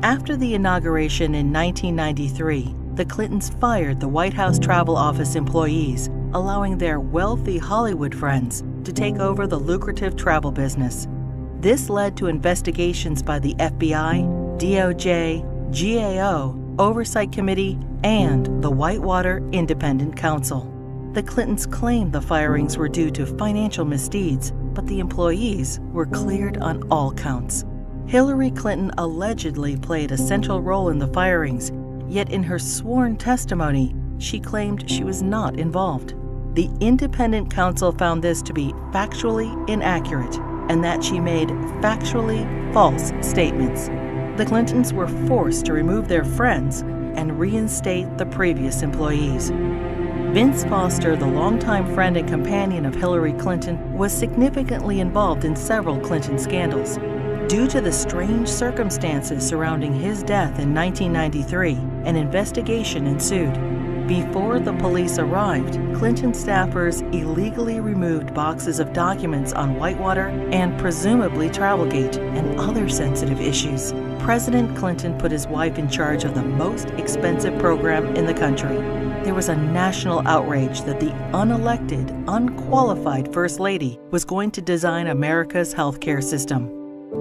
After the inauguration in 1993, the Clintons fired the White House Travel Office employees, allowing their wealthy Hollywood friends to take over the lucrative travel business. This led to investigations by the FBI, DOJ, GAO, Oversight Committee, and the Whitewater Independent Counsel. The Clintons claimed the firings were due to financial misdeeds, but the employees were cleared on all counts. Hillary Clinton allegedly played a central role in the firings, yet in her sworn testimony, she claimed she was not involved. The independent counsel found this to be factually inaccurate and that she made factually false statements. The Clintons were forced to remove their friends and reinstate the previous employees. Vince Foster, the longtime friend and companion of Hillary Clinton, was significantly involved in several Clinton scandals. Due to the strange circumstances surrounding his death in 1993, an investigation ensued. Before the police arrived, Clinton staffers illegally removed boxes of documents on Whitewater and presumably Travelgate and other sensitive issues. President Clinton put his wife in charge of the most expensive program in the country. There was a national outrage that the unelected, unqualified First Lady was going to design America's healthcare system.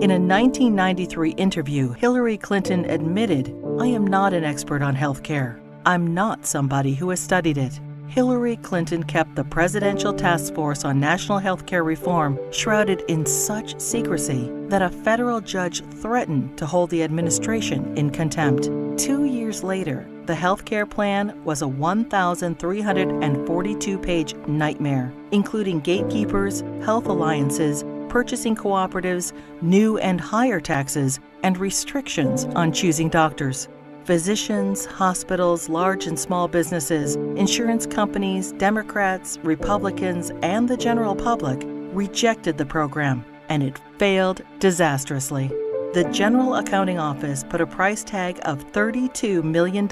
In a 1993 interview, Hillary Clinton admitted, "I am not an expert on healthcare. I'm not somebody who has studied it." Hillary Clinton kept the Presidential Task Force on National Healthcare Reform shrouded in such secrecy that a federal judge threatened to hold the administration in contempt. 2 years later, the healthcare plan was a 1,342-page nightmare, including gatekeepers, health alliances, purchasing cooperatives, new and higher taxes, and restrictions on choosing doctors. Physicians, hospitals, large and small businesses, insurance companies, Democrats, Republicans, and the general public rejected the program, and it failed disastrously. The General Accounting Office put a price tag of $32 million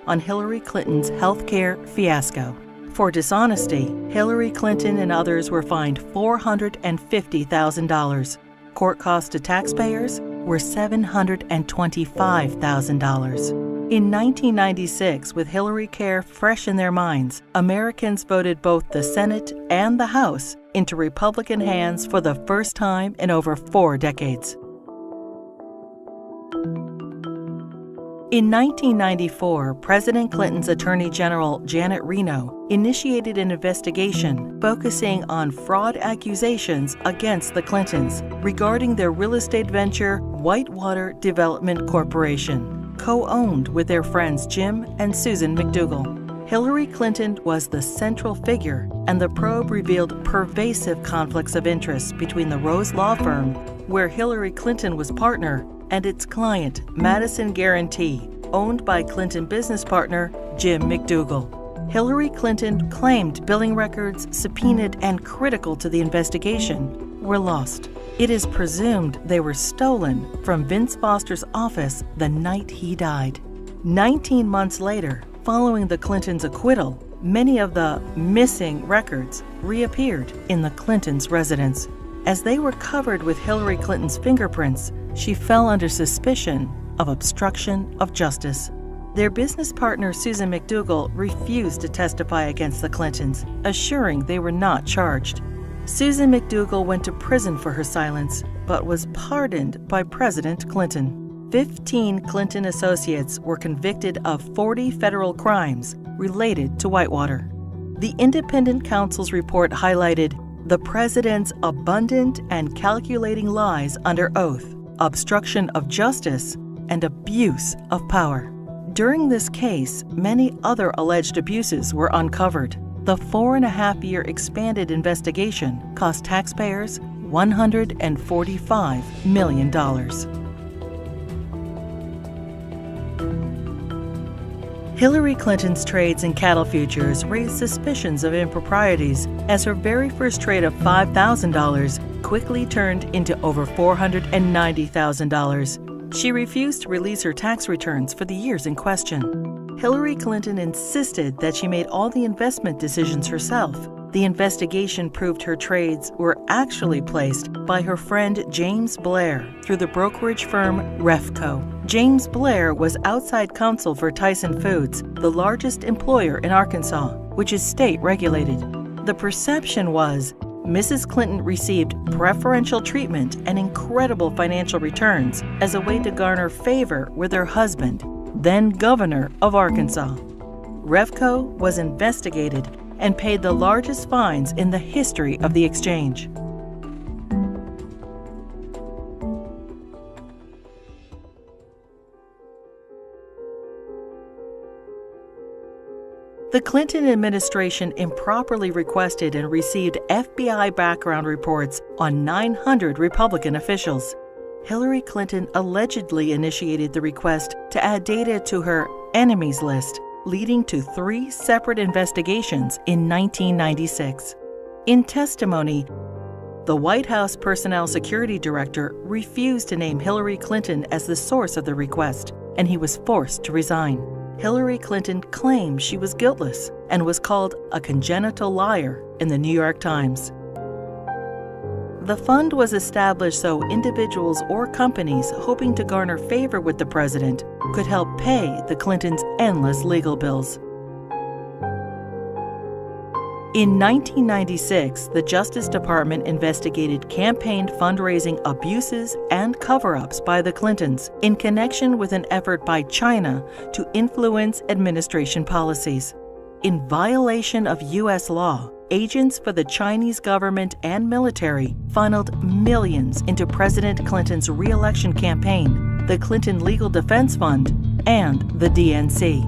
on Hillary Clinton's healthcare fiasco. For dishonesty, Hillary Clinton and others were fined $450,000. Court costs to taxpayers were $725,000. In 1996, with Hillary Care fresh in their minds, Americans voted both the Senate and the House into Republican hands for the first time in over 4 decades. In 1994, President Clinton's Attorney General Janet Reno initiated an investigation focusing on fraud accusations against the Clintons regarding their real estate venture, Whitewater Development Corporation, co-owned with their friends Jim and Susan McDougal. Hillary Clinton was the central figure, and the probe revealed pervasive conflicts of interest between the Rose Law Firm, where Hillary Clinton was partner, and its client, Madison Guarantee, owned by Clinton business partner Jim McDougal. Hillary Clinton claimed billing records subpoenaed and critical to the investigation were lost. It is presumed they were stolen from Vince Foster's office the night he died. 19 months later, following the Clintons' acquittal, many of the missing records reappeared in the Clintons' residence. As they were covered with Hillary Clinton's fingerprints, she fell under suspicion of obstruction of justice. Their business partner, Susan McDougal, refused to testify against the Clintons, assuring they were not charged. Susan McDougal went to prison for her silence, but was pardoned by President Clinton. 15 Clinton associates were convicted of 40 federal crimes related to Whitewater. The independent counsel's report highlighted the president's abundant and calculating lies under oath, obstruction of justice, and abuse of power. During this case, many other alleged abuses were uncovered. The 4.5-year expanded investigation cost taxpayers $145 million. Hillary Clinton's trades in cattle futures raised suspicions of improprieties as her very first trade of $5,000 quickly turned into over $490,000. She refused to release her tax returns for the years in question. Hillary Clinton insisted that she made all the investment decisions herself, The investigation proved her trades were actually placed by her friend James Blair through the brokerage firm Refco. James Blair was outside counsel for Tyson Foods, the largest employer in Arkansas, which is state-regulated. The perception was Mrs. Clinton received preferential treatment and incredible financial returns as a way to garner favor with her husband, then governor of Arkansas. Refco was investigated and paid the largest fines in the history of the exchange. The Clinton administration improperly requested and received FBI background reports on 900 Republican officials. Hillary Clinton allegedly initiated the request to add data to her enemies list, leading to 3 separate investigations in 1996. In testimony, the White House Personnel Security Director refused to name Hillary Clinton as the source of the request, and he was forced to resign. Hillary Clinton claimed she was guiltless and was called a congenital liar in the New York Times. The fund was established so individuals or companies hoping to garner favor with the president could help pay the Clintons' endless legal bills. In 1996, the Justice Department investigated campaign fundraising abuses and cover-ups by the Clintons in connection with an effort by China to influence administration policies. In violation of U.S. law, agents for the Chinese government and military funneled millions into President Clinton's re-election campaign, the Clinton Legal Defense Fund, and the DNC.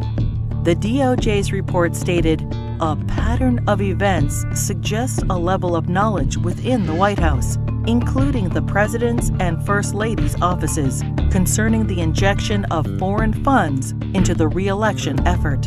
The DOJ's report stated, "A pattern of events suggests a level of knowledge within the White House, including the President's and First Lady's offices, concerning the injection of foreign funds into the re-election effort."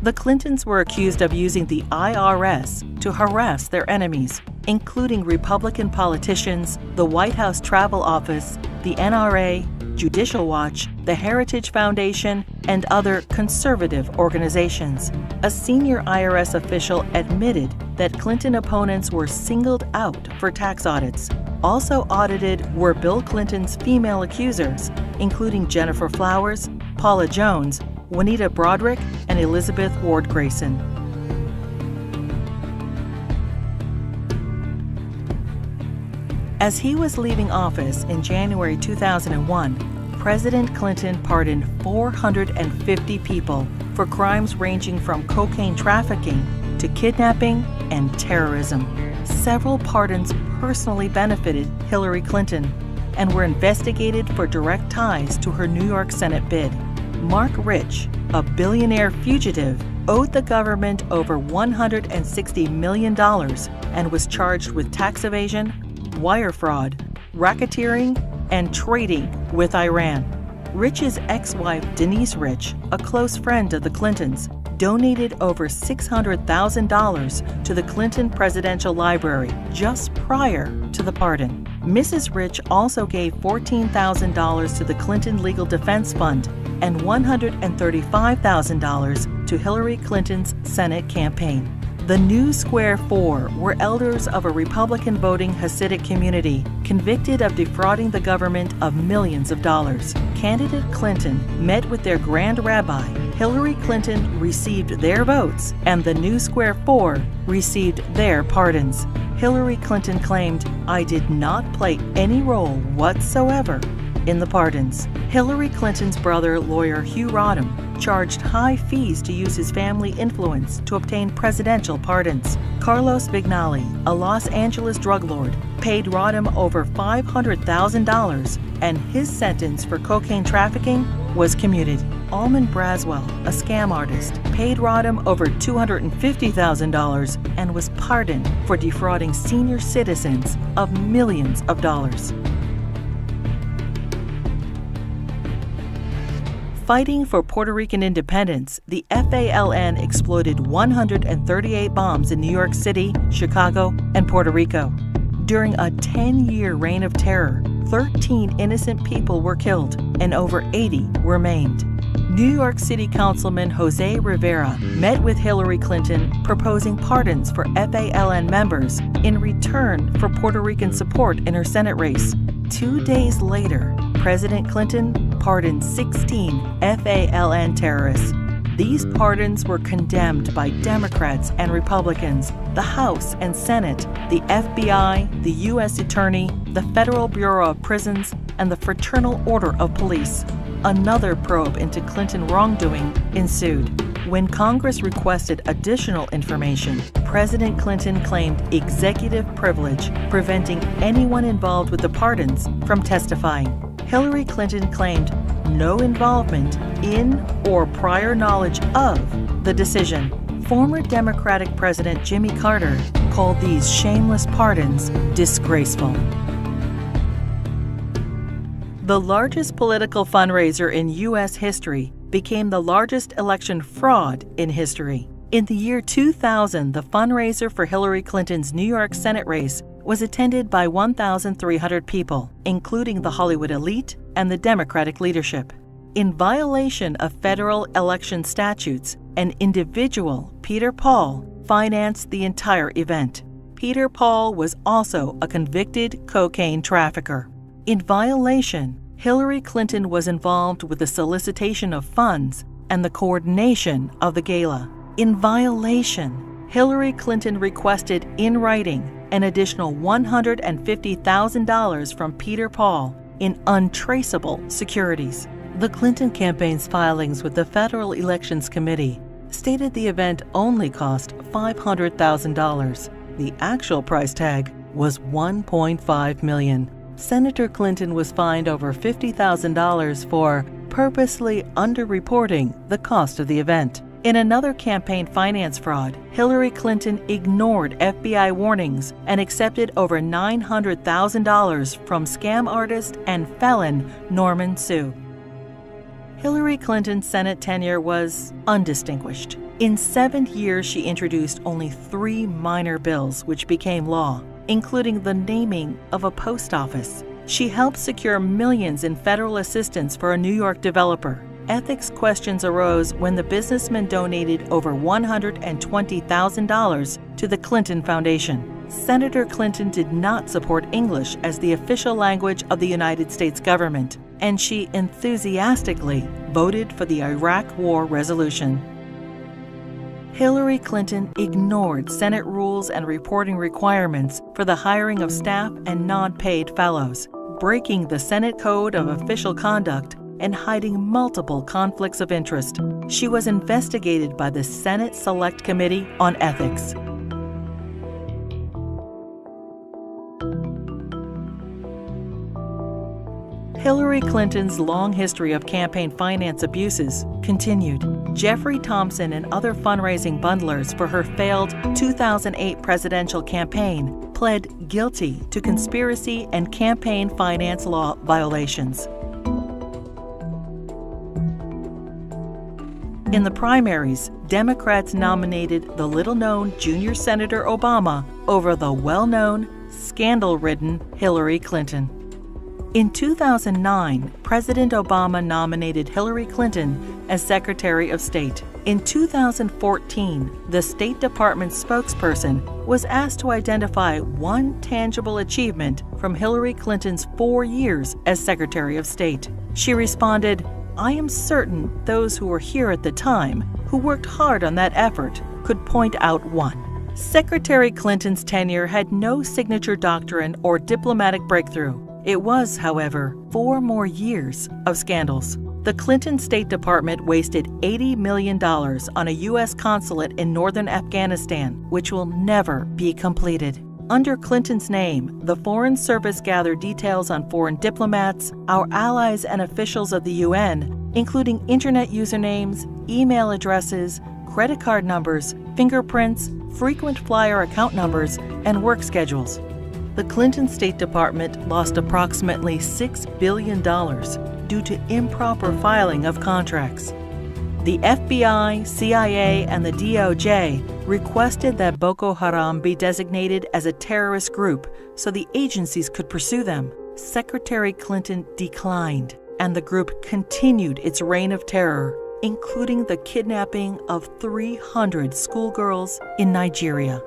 The Clintons were accused of using the IRS to harass their enemies, including Republican politicians, the White House Travel Office, the NRA, Judicial Watch, the Heritage Foundation, and other conservative organizations. A senior IRS official admitted that Clinton opponents were singled out for tax audits. Also audited were Bill Clinton's female accusers, including Jennifer Flowers, Paula Jones, Juanita Broaddrick, and Elizabeth Ward Grayson. As he was leaving office in January 2001, President Clinton pardoned 450 people for crimes ranging from cocaine trafficking to kidnapping and terrorism. Several pardons personally benefited Hillary Clinton and were investigated for direct ties to her New York Senate bid. Mark Rich, a billionaire fugitive, owed the government over $160 million and was charged with tax evasion, wire fraud, racketeering, and trading with Iran. Rich's ex-wife, Denise Rich, a close friend of the Clintons, donated over $600,000 to the Clinton Presidential Library just prior to the pardon. Mrs. Rich also gave $14,000 to the Clinton Legal Defense Fund and $135,000 to Hillary Clinton's Senate campaign. The New Square Four were elders of a Republican voting Hasidic community convicted of defrauding the government of millions of dollars. Candidate Clinton met with their Grand Rabbi. Hillary Clinton received their votes, and the New Square Four received their pardons. Hillary Clinton claimed, "I did not play any role whatsoever in the pardons." Hillary Clinton's brother, lawyer Hugh Rodham, charged high fees to use his family influence to obtain presidential pardons. Carlos Vignali, a Los Angeles drug lord, paid Rodham over $500,000, and his sentence for cocaine trafficking was commuted. Almond Braswell, a scam artist, paid Rodham over $250,000 and was pardoned for defrauding senior citizens of millions of dollars. Fighting for Puerto Rican independence, the FALN exploded 138 bombs in New York City, Chicago, and Puerto Rico. During a 10-year reign of terror, 13 innocent people were killed and over 80 were maimed. New York City Councilman Jose Rivera met with Hillary Clinton proposing pardons for FALN members in return for Puerto Rican support in her Senate race. 2 days later, President Clinton pardoned 16 FALN terrorists. These pardons were condemned by Democrats and Republicans, the House and Senate, the FBI, the U.S. Attorney, the Federal Bureau of Prisons, and the Fraternal Order of Police. Another probe into Clinton wrongdoing ensued. When Congress requested additional information, President Clinton claimed executive privilege, preventing anyone involved with the pardons from testifying. Hillary Clinton claimed no involvement in or prior knowledge of the decision. Former Democratic President Jimmy Carter called these shameless pardons disgraceful. The largest political fundraiser in U.S. history became the largest election fraud in history. In the year 2000, the fundraiser for Hillary Clinton's New York Senate race was attended by 1,300 people, including the Hollywood elite and the Democratic leadership. In violation of federal election statutes, an individual, Peter Paul, financed the entire event. Peter Paul was also a convicted cocaine trafficker. In violation, Hillary Clinton was involved with the solicitation of funds and the coordination of the gala. In violation, Hillary Clinton requested in writing an additional $150,000 from Peter Paul in untraceable securities. The Clinton campaign's filings with the Federal Elections Committee stated the event only cost $500,000. The actual price tag was $1.5 million. Senator Clinton was fined over $50,000 for purposely underreporting the cost of the event. In another campaign finance fraud, Hillary Clinton ignored FBI warnings and accepted over $900,000 from scam artist and felon Norman Suh. Hillary Clinton's Senate tenure was undistinguished. In 7 years, she introduced only 3 minor bills which became law, including the naming of a post office. She helped secure millions in federal assistance for a New York developer. Ethics questions arose when the businessman donated over $120,000 to the Clinton Foundation. Senator Clinton did not support English as the official language of the United States government, and she enthusiastically voted for the Iraq War resolution. Hillary Clinton ignored Senate rules and reporting requirements for the hiring of staff and non-paid fellows, breaking the Senate Code of Official Conduct and hiding multiple conflicts of interest. She was investigated by the Senate Select Committee on Ethics. Hillary Clinton's long history of campaign finance abuses continued. Jeffrey Thompson and other fundraising bundlers for her failed 2008 presidential campaign pled guilty to conspiracy and campaign finance law violations. In the primaries, Democrats nominated the little-known junior Senator Obama over the well-known, scandal-ridden Hillary Clinton. In 2009, President Obama nominated Hillary Clinton as Secretary of State. In 2014, the State Department spokesperson was asked to identify one tangible achievement from Hillary Clinton's 4 years as Secretary of State. She responded, "I am certain those who were here at the time, who worked hard on that effort, could point out one." Secretary Clinton's tenure had no signature doctrine or diplomatic breakthrough. It was, however, 4 more years of scandals. The Clinton State Department wasted $80 million on a U.S. consulate in northern Afghanistan, which will never be completed. Under Clinton's name, the Foreign Service gathered details on foreign diplomats, our allies and officials of the UN, including internet usernames, email addresses, credit card numbers, fingerprints, frequent flyer account numbers, and work schedules. The Clinton State Department lost approximately $6 billion due to improper filing of contracts. The FBI, CIA, and the DOJ requested that Boko Haram be designated as a terrorist group so the agencies could pursue them. Secretary Clinton declined. and the group continued its reign of terror, including the kidnapping of 300 schoolgirls in Nigeria.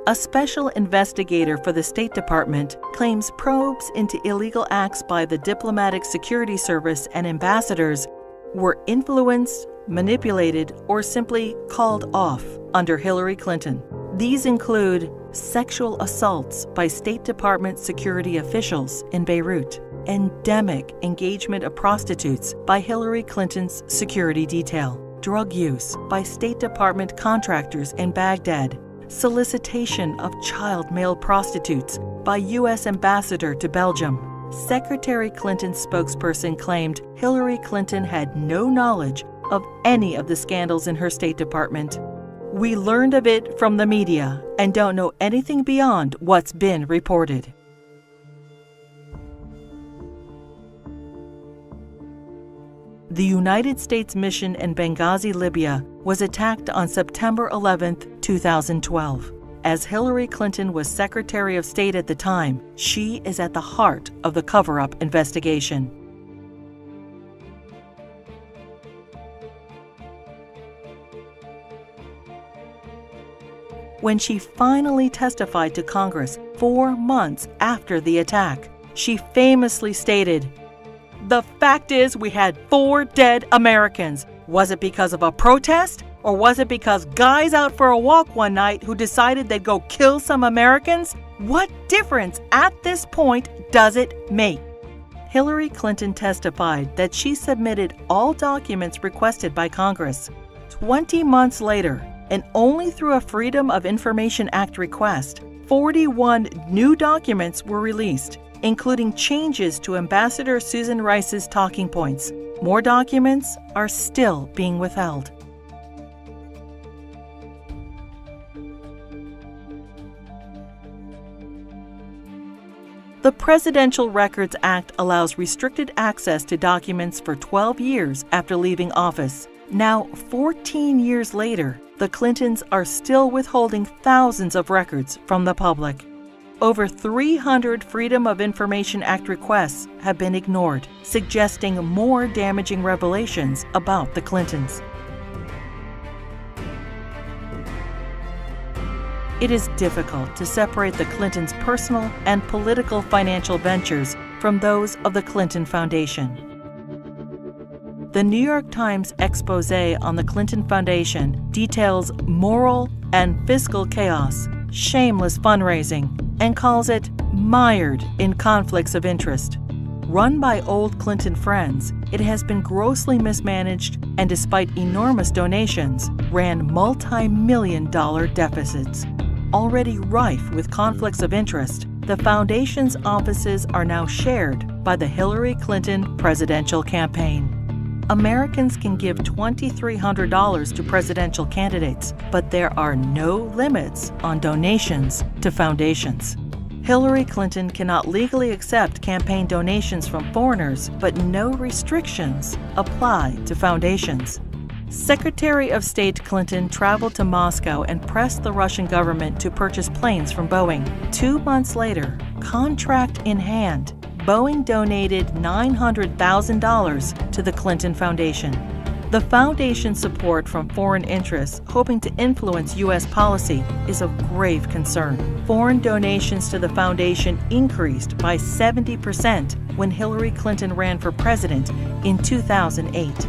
A special investigator for the State Department claims probes into illegal acts by the Diplomatic Security Service and ambassadors were influenced, manipulated, or simply called off under Hillary Clinton. These include sexual assaults by State Department security officials in Beirut, endemic engagement of prostitutes by Hillary Clinton's security detail, drug use by State Department contractors in Baghdad, solicitation of child male prostitutes by U.S. ambassador to Belgium. Secretary Clinton's spokesperson claimed Hillary Clinton had no knowledge of any of the scandals in her State Department. "We learned of it from the media and don't know anything beyond what's been reported." The United States mission in Benghazi, Libya, was attacked on September 11, 2012. As Hillary Clinton was Secretary of State at the time, she is at the heart of the cover-up investigation. When she finally testified to Congress 4 months after the attack, she famously stated, "The fact is we had 4 dead Americans. Was it because of a protest? Or was it because guys out for a walk one night who decided they'd go kill some Americans? What difference at this point does it make?" Hillary Clinton testified that she submitted all documents requested by Congress. 20 months later, and only through a Freedom of Information Act request, 41 new documents were released, including changes to Ambassador Susan Rice's talking points. More documents are still being withheld. The Presidential Records Act allows restricted access to documents for 12 years after leaving office. Now, 14 years later, the Clintons are still withholding thousands of records from the public. Over 300 Freedom of Information Act requests have been ignored, suggesting more damaging revelations about the Clintons. It is difficult to separate the Clintons' personal and political financial ventures from those of the Clinton Foundation. The New York Times expose on the Clinton Foundation details moral and fiscal chaos, shameless fundraising, and calls it mired in conflicts of interest. Run by old Clinton friends, it has been grossly mismanaged and, despite enormous donations, ran multi-million-dollar deficits. Already rife with conflicts of interest, the foundation's offices are now shared by the Hillary Clinton presidential campaign. Americans can give $2,300 to presidential candidates, but there are no limits on donations to foundations. Hillary Clinton cannot legally accept campaign donations from foreigners, but no restrictions apply to foundations. Secretary of State Clinton traveled to Moscow and pressed the Russian government to purchase planes from Boeing. 2 months later, contract in hand, Boeing donated $900,000 to the Clinton Foundation. The foundation's support from foreign interests hoping to influence U.S. policy is of grave concern. Foreign donations to the foundation increased by 70% when Hillary Clinton ran for president in 2008.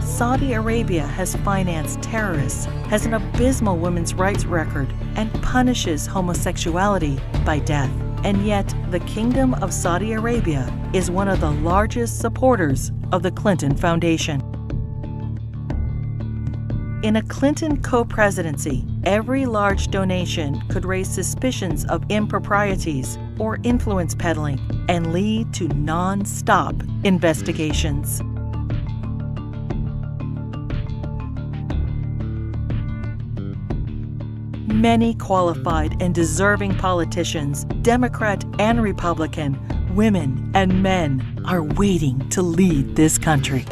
Saudi Arabia has financed terrorists, has an abysmal women's rights record, and punishes homosexuality by death. And yet, the Kingdom of Saudi Arabia is one of the largest supporters of the Clinton Foundation. In a Clinton co-presidency, every large donation could raise suspicions of improprieties or influence peddling and lead to non-stop investigations. Many qualified and deserving politicians, Democrat and Republican, women and men, are waiting to lead this country.